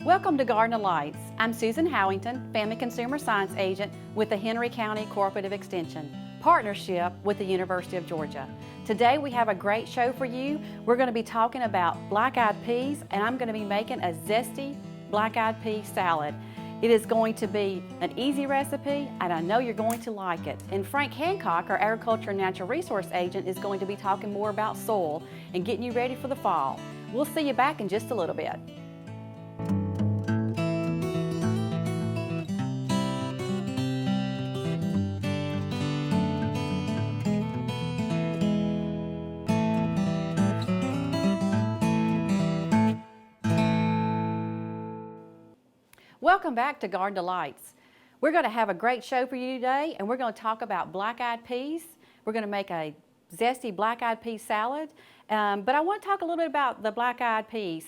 Welcome to Garden of Lights. I'm Susan Howington, Family Consumer Science Agent with the Henry County Cooperative Extension, partnership with the University of Georgia. Today we have a great show for you. We're going to be talking about black-eyed peas, and I'm going to be making a zesty black-eyed pea salad. It is going to be an easy recipe, and I know you're going to like it. And Frank Hancock, our Agriculture and Natural Resource Agent, is going to be talking more about soil and getting you ready for the fall. We'll see you back in just a little bit. Welcome back to Garden Delights. We're going to have a great show for you today, and we're going to talk about black-eyed peas. We're going to make a zesty black-eyed pea salad, but I want to talk a little bit about the black-eyed peas.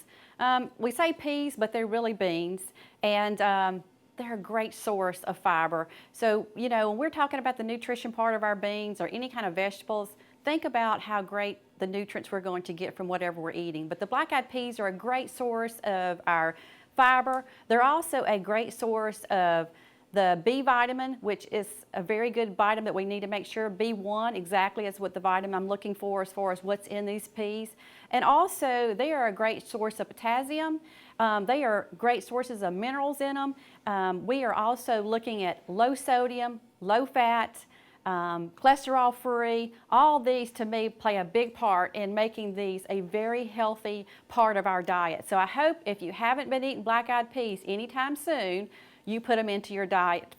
We say peas, but they're really beans, and they're a great source of fiber. So, you know, when we're talking about the nutrition part of our beans or any kind of vegetables, think about how great the nutrients we're going to get from whatever we're eating. But the black-eyed peas are a great source of our fiber. They're also a great source of the B vitamin, which is a very good vitamin that we need to make sure. B1 exactly is what the vitamin I'm looking for as far as what's in these peas. And also they are a great source of potassium. They are great sources of minerals in them. We are also looking at low sodium, low fat, cholesterol free. All these to me play a big part in making these a very healthy part of our diet. So I hope if you haven't been eating black-eyed peas anytime soon, you put them into your diet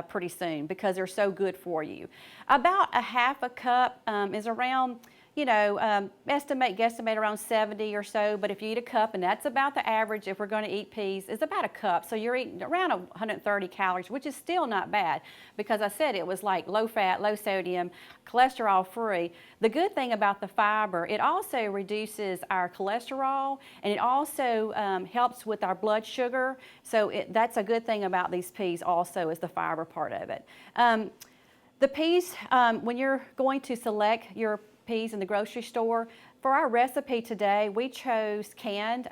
pretty soon because they're so good for you. About a half a cup is around, you know, guesstimate around 70 or so, but if you eat a cup, and that's about the average if we're going to eat peas, is about a cup. So you're eating around 130 calories, which is still not bad because I said it was like low fat, low sodium, cholesterol free. The good thing about the fiber, it also reduces our cholesterol, and it also helps with our blood sugar. So that's a good thing about these peas also, is the fiber part of it. The peas, when you're going to select your peas in the grocery store, for our recipe today, we chose canned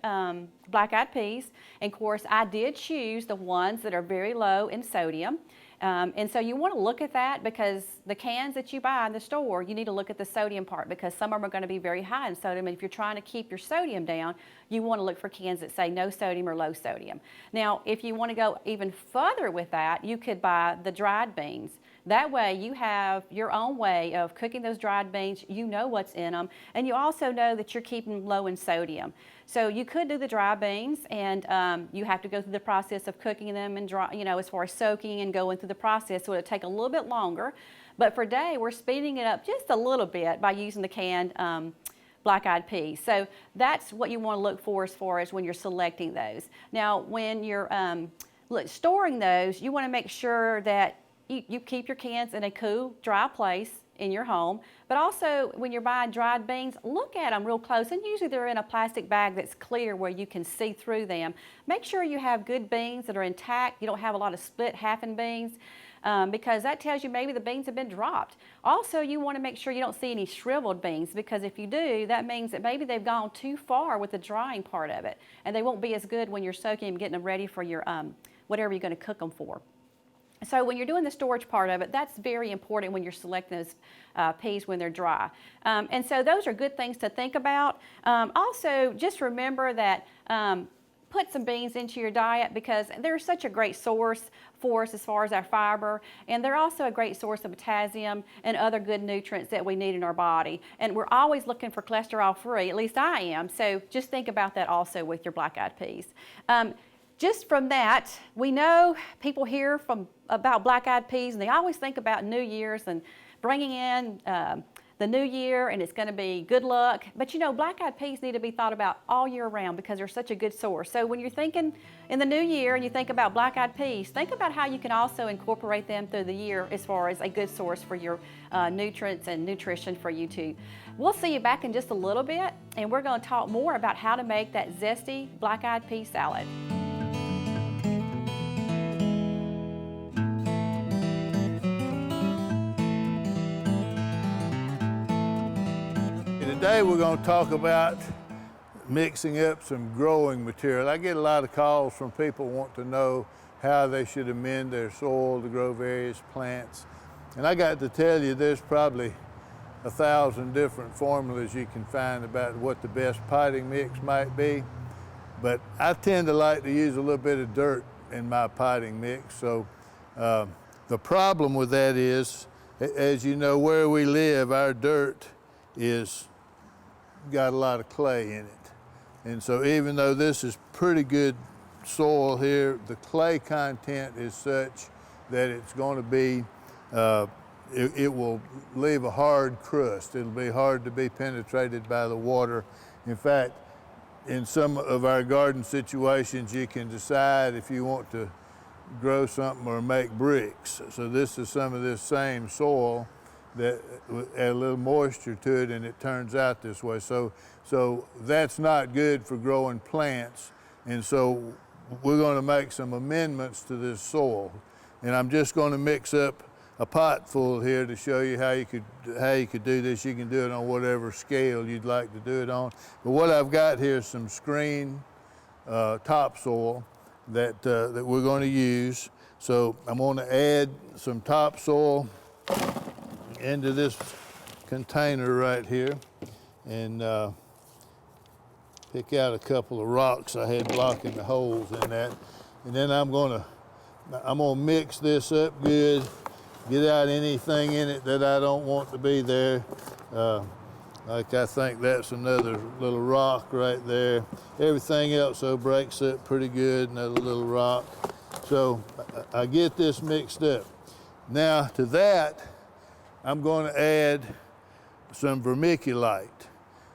black-eyed peas. And of course, I did choose the ones that are very low in sodium. And so you want to look at that because the cans that you buy in the store, you need to look at the sodium part because some of them are going to be very high in sodium. And if you're trying to keep your sodium down, you want to look for cans that say no sodium or low sodium. Now, if you want to go even further with that, you could buy the dried beans. That way you have your own way of cooking those dried beans. You know what's in them, and you also know that you're keeping them low in sodium. So you could do the dry beans, and you have to go through the process of cooking them and dry, you know, as far as soaking and going through the process, so it'll take a little bit longer. But for today, we're speeding it up just a little bit by using the canned black-eyed peas. So that's what you want to look for as far as when you're selecting those. Now, when you're storing those, you want to make sure that you keep your cans in a cool, dry place in your home, but also when you're buying dried beans, look at them real close, and usually they're in a plastic bag that's clear where you can see through them. Make sure you have good beans that are intact. You don't have a lot of split half-in beans because that tells you maybe the beans have been dropped. Also, you want to make sure you don't see any shriveled beans because if you do, that means that maybe they've gone too far with the drying part of it, and they won't be as good when you're soaking them, getting them ready for your whatever you're going to cook them for. So when you're doing the storage part of it, that's very important when you're selecting those peas when they're dry. And so those are good things to think about. Also, just remember that put some beans into your diet because they're such a great source for us as far as our fiber, and they're also a great source of potassium and other good nutrients that we need in our body. And we're always looking for cholesterol free, at least I am, so just think about that also with your black-eyed peas. Just from that, we know people hear about black-eyed peas, and they always think about New Year's and bringing in the new year, and it's going to be good luck. But you know, black-eyed peas need to be thought about all year round because they're such a good source. So when you're thinking in the new year and you think about black-eyed peas, think about how you can also incorporate them through the year as far as a good source for your nutrients and nutrition for you too. We'll see you back in just a little bit, and we're going to talk more about how to make that zesty black-eyed pea salad. Today we're going to talk about mixing up some growing material. I get a lot of calls from people want to know how they should amend their soil to grow various plants. And I got to tell you, there's probably 1,000 different formulas you can find about what the best potting mix might be. But I tend to like to use a little bit of dirt in my potting mix. So the problem with that is, as you know, where we live, our dirt is got a lot of clay in it. And so even though this is pretty good soil here, the clay content is such that it's going to be, it will leave a hard crust. It'll be hard to be penetrated by the water. In fact, in some of our garden situations, you can decide if you want to grow something or make bricks. So this is some of this same soil that add a little moisture to it, and it turns out this way. So that's not good for growing plants. And so we're going to make some amendments to this soil. And I'm just going to mix up a pot full here to show you how you could do this. You can do it on whatever scale you'd like to do it on. But what I've got here is some screen topsoil that we're going to use. So I'm going to add some topsoil into this container right here, and pick out a couple of rocks I had blocking the holes in that. And then I'm gonna mix this up good, get out anything in it that I don't want to be there. Like I think that's another little rock right there. Everything else though breaks up pretty good, another little rock. So I get this mixed up. Now to that, I'm going to add some vermiculite.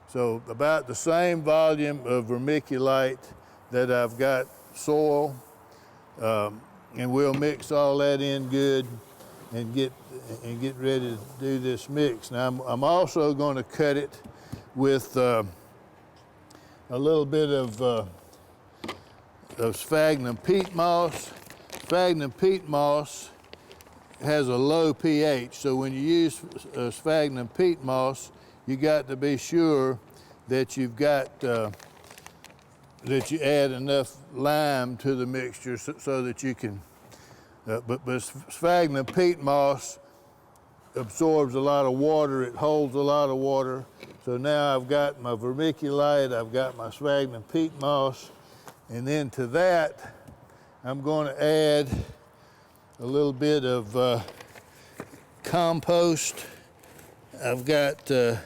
So about the same volume of vermiculite that I've got soil, and we'll mix all that in good and get ready to do this mix. Now I'm also going to cut it with a little bit of sphagnum peat moss. Sphagnum peat moss has a low pH, so when you use sphagnum peat moss, you got to be sure that you've got that you add enough lime to the mixture so that you can. But sphagnum peat moss absorbs a lot of water. It holds a lot of water. So now I've got my vermiculite, I've got my sphagnum peat moss, and then to that I'm going to add a little bit of compost. I've got some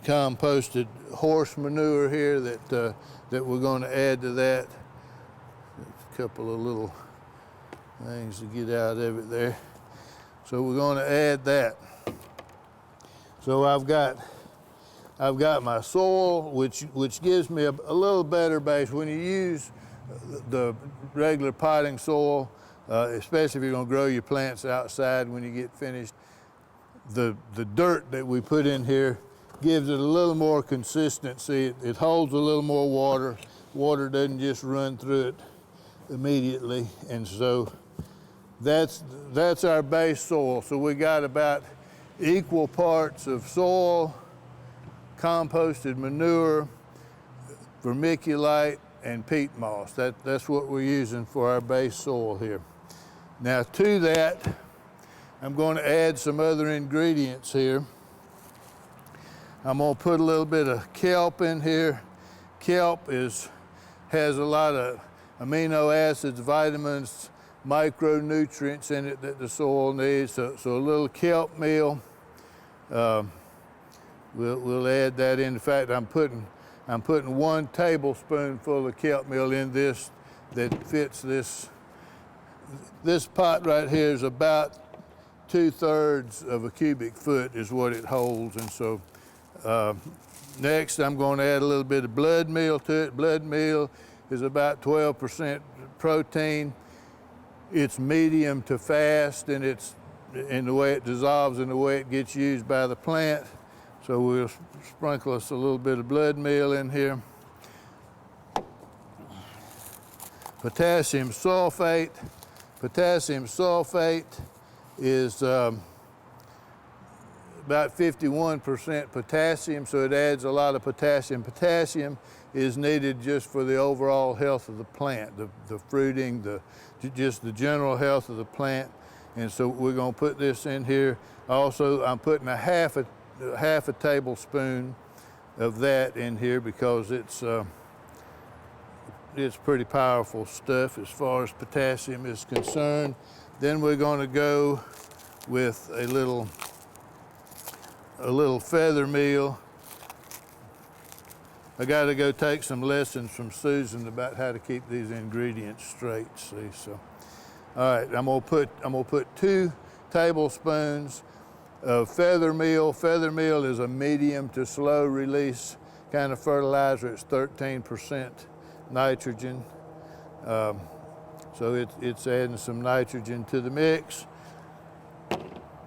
composted horse manure here that we're going to add to that. A couple of little things to get out of it there. So we're going to add that. So I've got my soil, which gives me a little better base. When you use the regular potting soil, especially if you're going to grow your plants outside when you get finished, the dirt that we put in here gives it a little more consistency. It holds a little more water. Water doesn't just run through it immediately, and so that's our base soil. So we got about equal parts of soil, composted manure, vermiculite, and peat moss. That's what we're using for our base soil here. Now to that, I'm going to add some other ingredients here. I'm going to put a little bit of kelp in here. Kelp has a lot of amino acids, vitamins, micronutrients in it that the soil needs. So a little kelp meal. We'll add that in. In fact, I'm putting 1 tablespoonful of kelp meal in this that fits this. This pot right here is about 2/3 of a cubic foot is what it holds. And so next I'm going to add a little bit of blood meal to it. Blood meal is about 12% protein. It's medium to fast, and it's in the way it dissolves and the way it gets used by the plant. So we'll sprinkle us a little bit of blood meal in here. Potassium sulfate. Potassium sulfate is about 51% potassium, so it adds a lot of potassium. Potassium is needed just for the overall health of the plant, the fruiting, just the general health of the plant. And so we're going to put this in here. Also, I'm putting a half a tablespoon of that in here because it's pretty powerful stuff as far as potassium is concerned. Then we're going to go with a little feather meal. I got to go take some lessons from Susan about how to keep these ingredients straight. See, so all right, I'm gonna put 2 tablespoons of feather meal. Feather meal is a medium to slow release kind of fertilizer. It's 13% nitrogen, so it's adding some nitrogen to the mix.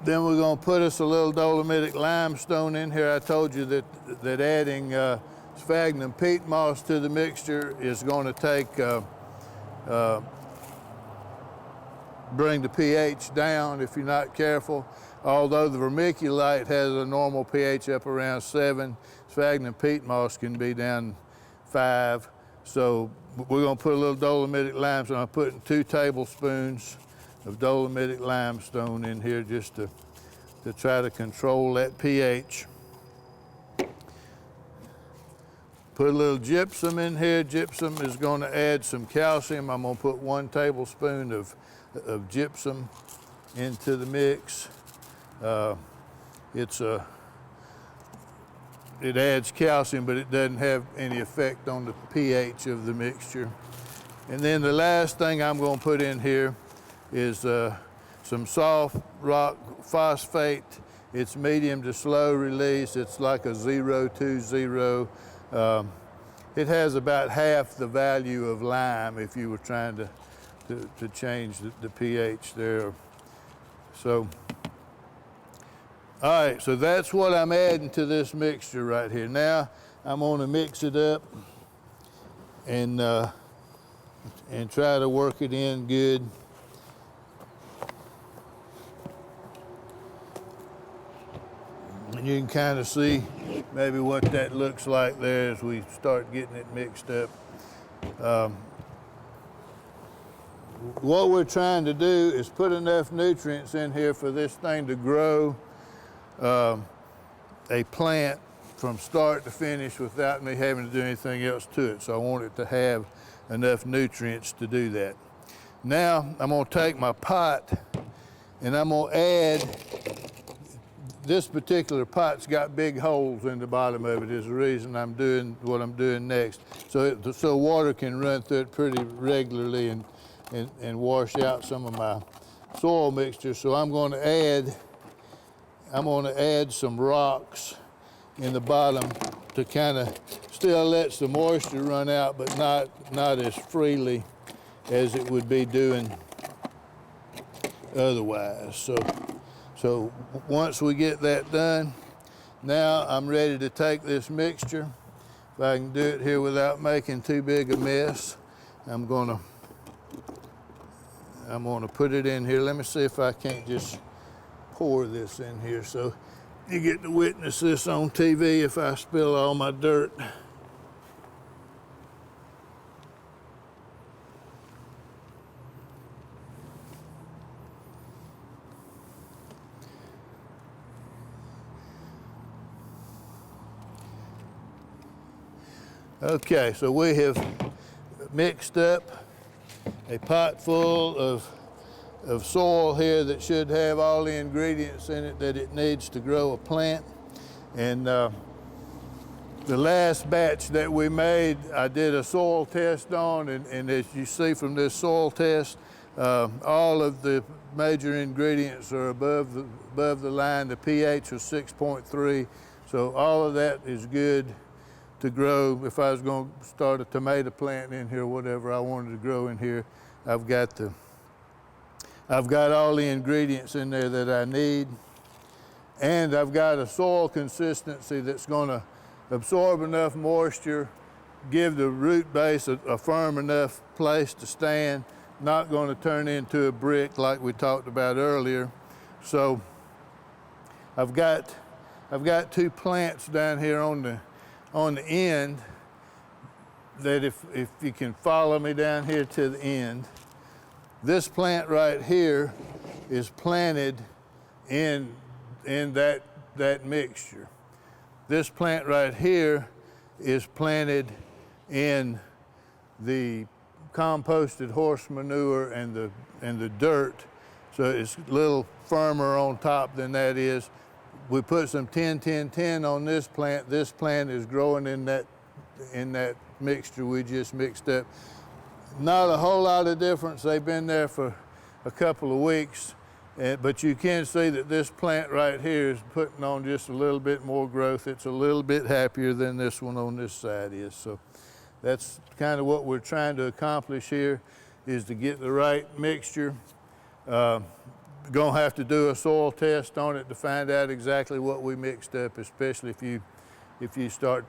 Then we're going to put us a little dolomitic limestone in here. I told you that adding sphagnum peat moss to the mixture is going to bring the pH down if you're not careful. Although the vermiculite has a normal pH up around 7, sphagnum peat moss can be down 5. So we're going to put a little dolomitic limestone. I'm putting 2 tablespoons of dolomitic limestone in here just to try to control that pH. Put a little gypsum in here. Gypsum is going to add some calcium. I'm going to put 1 tablespoon of gypsum into the mix. It adds calcium, but it doesn't have any effect on the pH of the mixture. And then the last thing I'm going to put in here is some soft rock phosphate. It's medium to slow release. It's like a 020. It has about half the value of lime if you were trying to change the pH there. So, all right, so that's what I'm adding to this mixture right here. Now I'm going to mix it up and try to work it in good. And you can kind of see maybe what that looks like there as we start getting it mixed up. What we're trying to do is put enough nutrients in here for this thing to grow a plant from start to finish without me having to do anything else to it. So I want it to have enough nutrients to do that. Now I'm going to take my pot and I'm going to add. This particular pot's got big holes in the bottom of it is the reason I'm doing what I'm doing next. So water can run through it pretty regularly and wash out some of my soil mixture. So I'm going to add some rocks in the bottom to kind of still let some moisture run out, but not as freely as it would be doing otherwise. So once we get that done, now I'm ready to take this mixture. If I can do it here without making too big a mess, I'm gonna put it in here. Let me see if I can't just pour this in here so you get to witness this on TV if I spill all my dirt. Okay, so we have mixed up a pot full of soil here that should have all the ingredients in it that it needs to grow a plant. And the last batch that we made, I did a soil test on, and as you see from this soil test, all of the major ingredients are above the line. The pH was 6.3, so all of that is good to grow. If I was going to start a tomato plant in here, whatever I wanted to grow in here, I've got all the ingredients in there that I need, and I've got a soil consistency that's going to absorb enough moisture, give the root base a firm enough place to stand, not going to turn into a brick like we talked about earlier. So I've got I've got two plants down here on the end that if you can follow me down here to the end, this plant right here is planted in that mixture. This plant right here is planted in the composted horse manure and the dirt, so it's a little firmer on top than that is. We put some 10-10-10 on this plant. This plant is growing in that mixture we just mixed up. Not a whole lot of difference. They've been there for a couple of weeks, but you can see that this plant right here is putting on just a little bit more growth. It's a little bit happier than this one on this side is. So that's kind of what we're trying to accomplish here, is to get the right mixture. Gonna have to do a soil test on it to find out exactly what we mixed up, especially if you start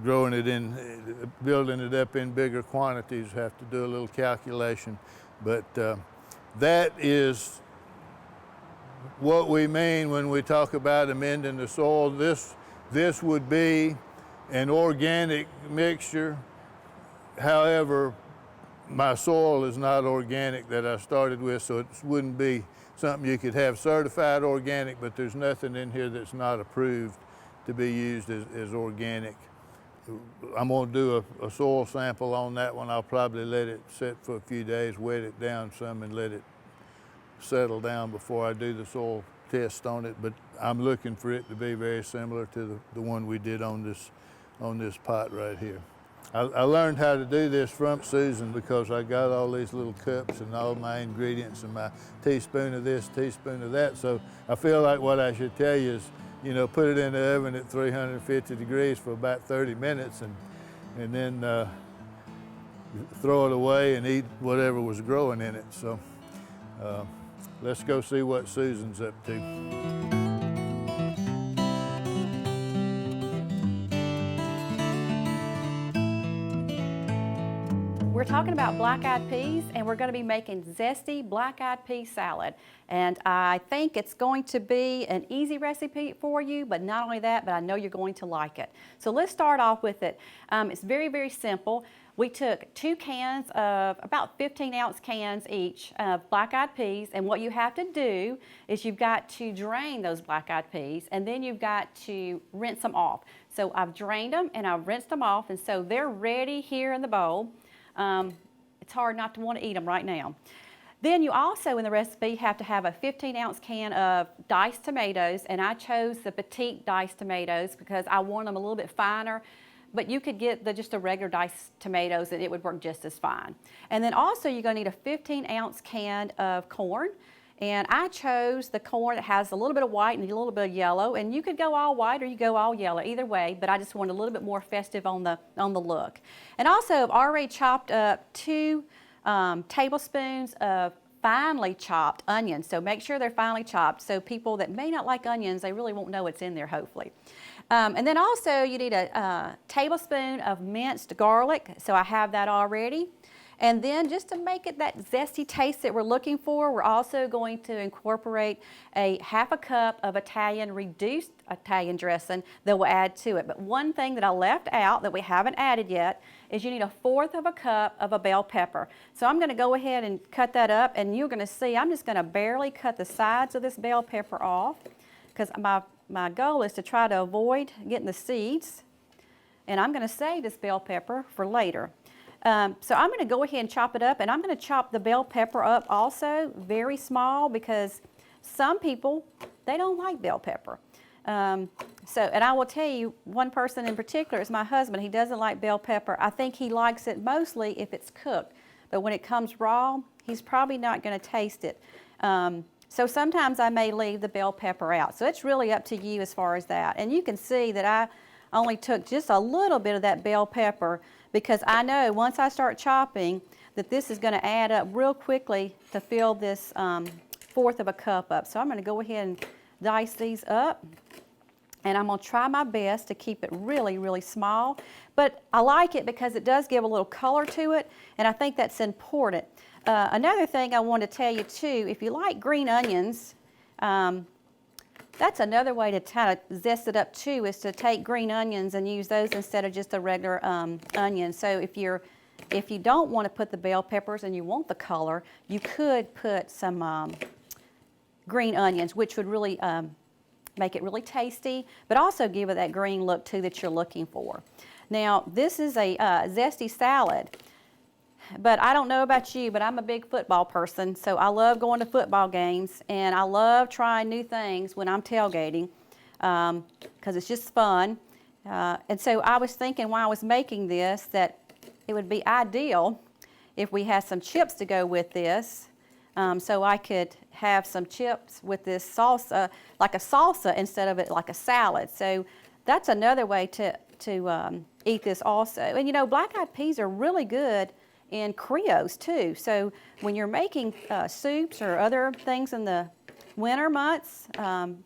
growing it building it up in bigger quantities. Have to do a little calculation, but that is what we mean when we talk about amending the soil. This would be an organic mixture. However, my soil is not organic that I started with, so it wouldn't be something you could have certified organic, but there's nothing in here that's not approved to be used as organic. I'm gonna do a soil sample on that one. I'll probably let it sit for a few days, wet it down some and let it settle down before I do the soil test on it, but I'm looking for it to be very similar to the one we did on this pot right here. I learned how to do this from Susan because I got all these little cups and all my ingredients and my teaspoon of this, teaspoon of that. So I feel like what I should tell you is, you know, put it in the oven at 350 degrees for about 30 minutes and then throw it away and eat whatever was growing in it. So let's go see what Susan's up to. We're talking about black-eyed peas, and we're going to be making zesty black-eyed pea salad. And I think it's going to be an easy recipe for you, but not only that, but I know you're going to like it. So let's start off with it. It's very, very simple. We took 2 cans of about 15-ounce cans each of black-eyed peas, and what you have to do is you've got to drain those black-eyed peas, and then you've got to rinse them off. So I've drained them and I've rinsed them off, and so they're ready here in the bowl. It's hard not to want to eat them right now. Then you also in the recipe have to have a 15-ounce can of diced tomatoes, and I chose the Peat diced tomatoes because I want them a little bit finer, but you could get just the regular diced tomatoes and it would work just as fine. And then also you're going to need a 15-ounce can of corn, and I chose the corn that has a little bit of white and a little bit of yellow, and you could go all white or you go all yellow, either way, but I just wanted a little bit more festive on the look. And also I've already chopped up 2 tablespoons of finely chopped onions, so make sure they're finely chopped, so people that may not like onions, they really won't know what's in there, hopefully. And then also you need a tablespoon of minced garlic, so I have that already. And then just to make it that zesty taste that we're looking for, we're also going to incorporate a ½ a cup of reduced Italian dressing that we'll add to it. But one thing that I left out that we haven't added yet is you need a 1/4 of a cup of a bell pepper. So I'm going to go ahead and cut that up, and you're going to see I'm just going to barely cut the sides of this bell pepper off because my goal is to try to avoid getting the seeds. And I'm going to save this bell pepper for later. So I'm going to go ahead and chop it up, and I'm going to chop the bell pepper up also very small because some people, they don't like bell pepper. And I will tell you, one person in particular is my husband. He doesn't like bell pepper. I think he likes it mostly if it's cooked, but when it comes raw, he's probably not going to taste it. So sometimes I may leave the bell pepper out. So it's really up to you as far as that. And you can see that I only took just a little bit of that bell pepper because I know once I start chopping that this is going to add up real quickly to fill this 1/4 of a cup up. So I'm going to go ahead and dice these up, and I'm going to try my best to keep it really, really small. But I like it because it does give a little color to it, and I think that's important. Another thing I want to tell you too, if you like green onions, That's another way to kind of zest it up too, is to take green onions and use those instead of just a regular onion. So if you don't want to put the bell peppers and you want the color, you could put some green onions, which would really make it really tasty, but also give it that green look too that you're looking for. Now, this is a zesty salad, but I don't know about you, but I'm a big football person, so I love going to football games, and I love trying new things when I'm tailgating, because it's just fun. And so I was thinking while I was making this that it would be ideal if we had some chips to go with this, so I could have some chips with this salsa, like a salsa instead of it like a salad. So that's another way to eat this also. And you know, black-eyed peas are really good in Creos too. So when you're making soups or other things in the winter months,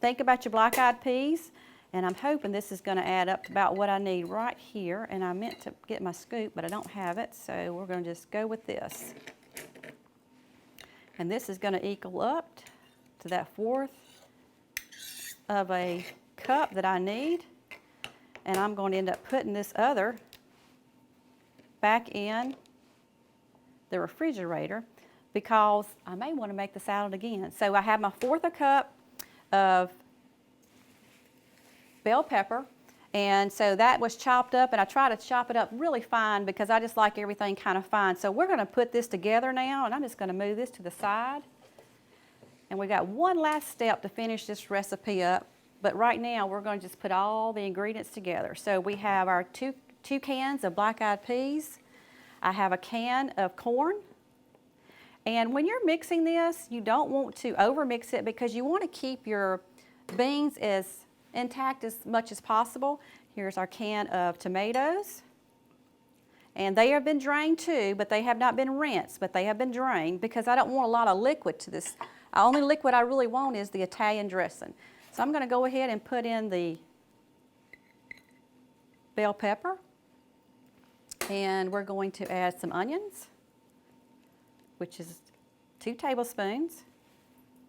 think about your black-eyed peas. And I'm hoping this is going to add up to about what I need right here. And I meant to get my scoop, but I don't have it. So we're going to just go with this. And this is going to equal up to that 1/4 of a cup that I need. And I'm going to end up putting this other back in the refrigerator because I may want to make the salad again. So I have my 1/4 a cup of bell pepper, and so that was chopped up, and I try to chop it up really fine because I just like everything kind of fine. So we're going to put this together now, and I'm just going to move this to the side. And we got one last step to finish this recipe up, but right now we're going to just put all the ingredients together. So we have our two cans of black-eyed peas. I have a can of corn. And when you're mixing this, you don't want to overmix it because you want to keep your beans as intact as much as possible. Here's our can of tomatoes. And they have been drained too, but they have not been rinsed, but they have been drained because I don't want a lot of liquid to this. The only liquid I really want is the Italian dressing. So I'm going to go ahead and put in the bell pepper. And we're going to add some onions, which is 2 tablespoons,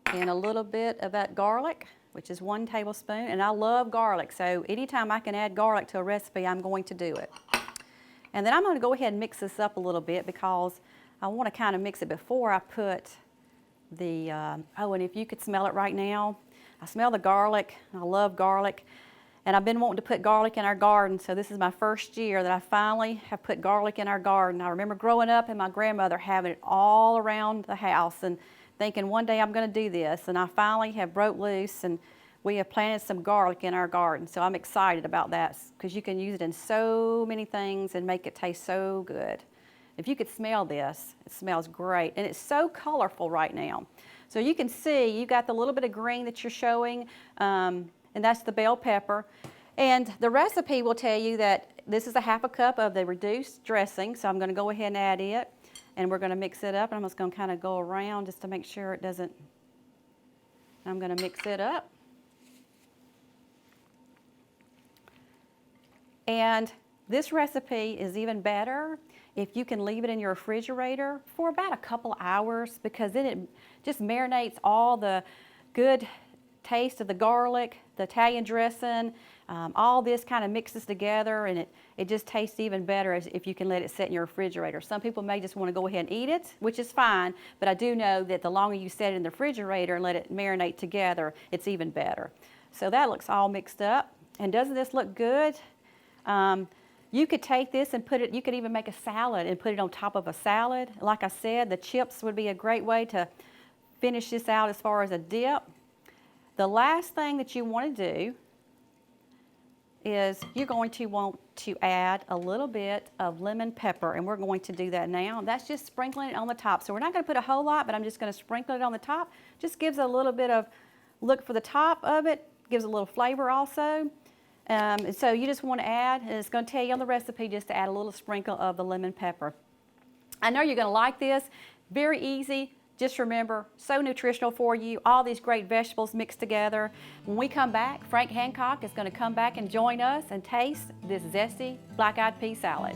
and a little bit of that garlic, which is 1 tablespoon. And I love garlic, so anytime I can add garlic to a recipe, I'm going to do it. And then I'm going to go ahead and mix this up a little bit because I want to kind of mix it before I put the, oh, and if you could smell it right now, I smell the garlic. I love garlic. And I've been wanting to put garlic in our garden, so this is my first year that I finally have put garlic in our garden. I remember growing up and my grandmother having it all around the house and thinking one day I'm going to do this. And I finally have broke loose and we have planted some garlic in our garden. So I'm excited about that because you can use it in so many things and make it taste so good. If you could smell this, it smells great. And it's so colorful right now. So you can see you got the little bit of green that you're showing, and that's the bell pepper. And the recipe will tell you that this is a 1/2 cup of the reduced dressing. So I'm going to go ahead and add it. And we're going to mix it up. And I'm just going to kind of go around just to make sure it doesn't. I'm going to mix it up. And this recipe is even better if you can leave it in your refrigerator for about a couple hours because then it just marinates all the good taste of the garlic, the Italian dressing, all this kind of mixes together and it just tastes even better if you can let it sit in your refrigerator. Some people may just want to go ahead and eat it, which is fine, but I do know that the longer you set it in the refrigerator and let it marinate together, it's even better. So that looks all mixed up. And doesn't this look good? You could take this and put it, you could even make a salad and put it on top of a salad. Like I said, the chips would be a great way to finish this out as far as a dip. The last thing that you want to do is you're going to want to add a little bit of lemon pepper, and we're going to do that now. That's just sprinkling it on the top. So we're not going to put a whole lot, but I'm just going to sprinkle it on the top. Just gives a little bit of look for the top of it, gives a little flavor also. And so you just want to add, and it's going to tell you on the recipe just to add a little sprinkle of the lemon pepper. I know you're going to like this. Very easy. Just remember, so nutritional for you, all these great vegetables mixed together. When we come back, Frank Hancock is going to come back and join us and taste this zesty black-eyed pea salad.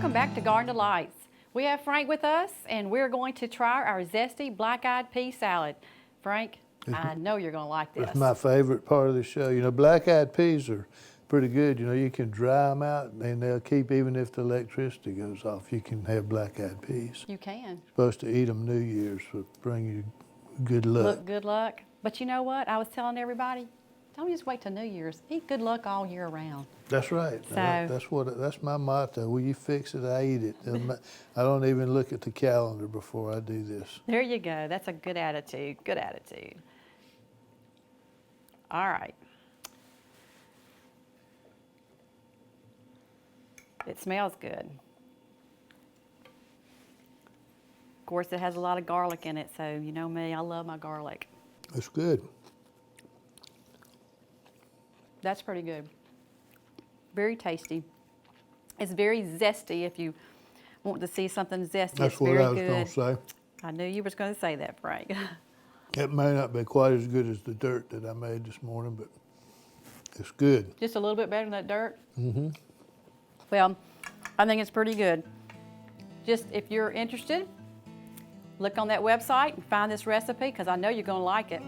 Welcome back to Garden Delights. We have Frank with us, and we're going to try our Zesty Black-eyed Pea Salad. Frank, I know you're going to like this. It's my favorite part of the show. You know, black-eyed peas are pretty good. You know, you can dry them out, and they'll keep even if the electricity goes off. You can have black-eyed peas. You can. You're supposed to eat them New Year's, so bring you good luck. Look, good luck. But you know what? I was telling everybody, don't just wait till New Year's. Eat good luck all year round. That's right. That's my motto. Will you fix it? I eat it. I don't even look at the calendar before I do this. There you go. That's a good attitude. Good attitude. All right. It smells good. Of course, it has a lot of garlic in it, so you know me, I love my garlic. It's good. That's pretty good. Very tasty. It's very zesty if you want to see something zesty. That's it's what very I was good. going to say. I knew you was going to say that, Frank. It may not be quite as good as the dirt that I made this morning, but it's good. Just a little bit better than that dirt? Mm-hmm. Well, I think it's pretty good. Just if you're interested, look on that website and find this recipe because I know you're going to like it.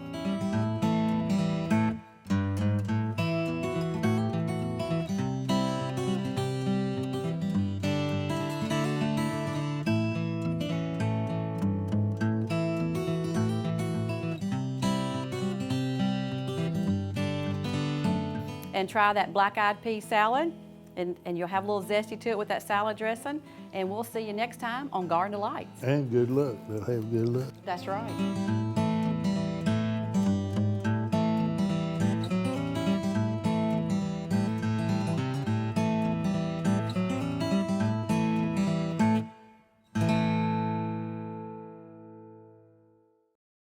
And try that black-eyed pea salad, and you'll have a little zesty to it with that salad dressing. And we'll see you next time on Garden Delights. And good luck. They'll have good luck. That's right.